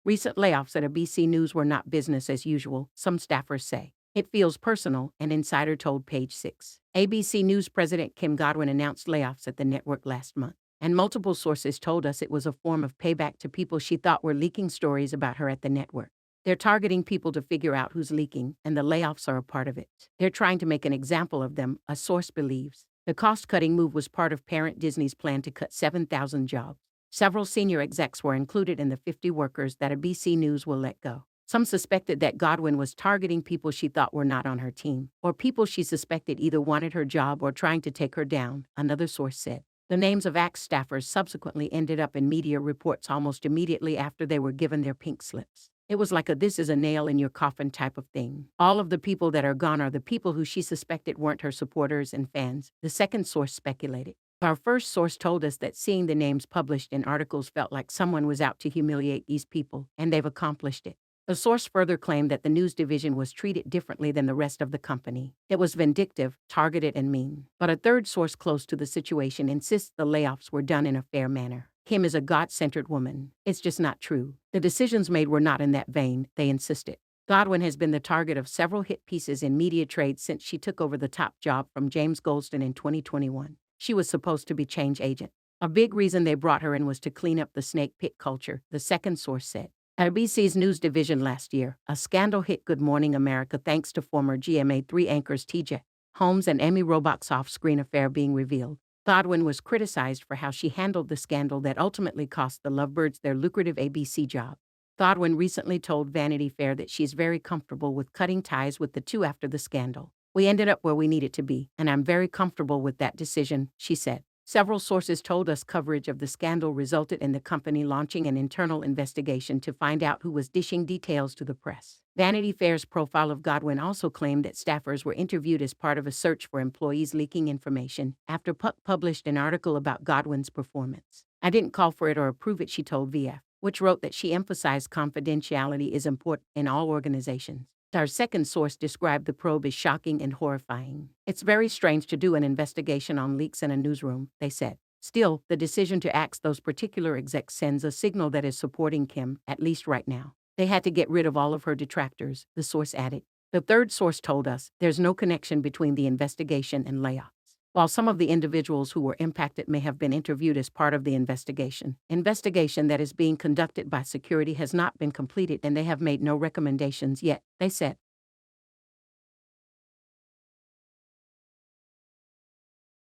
Recent layoffs at ABC News were not business as usual, some staffers say. It feels personal, an insider told Page 6. ABC News President Kim Godwin announced layoffs at the network last month, and multiple sources told us it was a form of payback to people she thought were leaking stories about her at the network. They're targeting people to figure out who's leaking, and the layoffs are a part of it. They're trying to make an example of them, a source believes. The cost-cutting move was part of parent Disney's plan to cut 7,000 jobs. Several senior execs were included in the 50 workers that ABC News will let go. Some suspected that Godwin was targeting people she thought were not on her team, or people she suspected either wanted her job or trying to take her down, another source said. The names of Axe staffers subsequently ended up in media reports almost immediately after they were given their pink slips. It was like a "this is a nail in your coffin" type of thing. All of the people that are gone are the people who she suspected weren't her supporters and fans, the second source speculated. Our first source told us that seeing the names published in articles felt like someone was out to humiliate these people, and they've accomplished it. The source further claimed that the news division was treated differently than the rest of the company. It was vindictive, targeted, and mean. But a third source close to the situation insists the layoffs were done in a fair manner. Kim is a God-centered woman. It's just not true. The decisions made were not in that vein, they insisted. Godwin has been the target of several hit pieces in media trade since she took over the top job from James Goldston in 2021. She was supposed to be change agent. A big reason they brought her in was to clean up the snake pit culture, the second source said. At ABC's news division last year, a scandal hit Good Morning America thanks to former GMA3 anchors TJ Holmes and Amy Robach's off-screen affair being revealed. Godwin was criticized for how she handled the scandal that ultimately cost the Lovebirds their lucrative ABC job. Godwin recently told Vanity Fair that she's very comfortable with cutting ties with the two after the scandal. "We ended up where we needed to be, and I'm very comfortable with that decision," she said. Several sources told us coverage of the scandal resulted in the company launching an internal investigation to find out who was dishing details to the press. Vanity Fair's profile of Godwin also claimed that staffers were interviewed as part of a search for employees leaking information after Puck published an article about Godwin's performance. "I didn't call for it or approve it," she told VF, which wrote that she emphasized confidentiality is important in all organizations. Our second source described the probe as shocking and horrifying. "It's very strange to do an investigation on leaks in a newsroom," they said. Still, the decision to axe those particular execs sends a signal that is supporting Kim, at least right now. They had to get rid of all of her detractors, the source added. The third source told us there's no connection between the investigation and layoffs. While some of the individuals who were impacted may have been interviewed as part of the investigation that is being conducted by security has not been completed and they have made no recommendations yet, they said.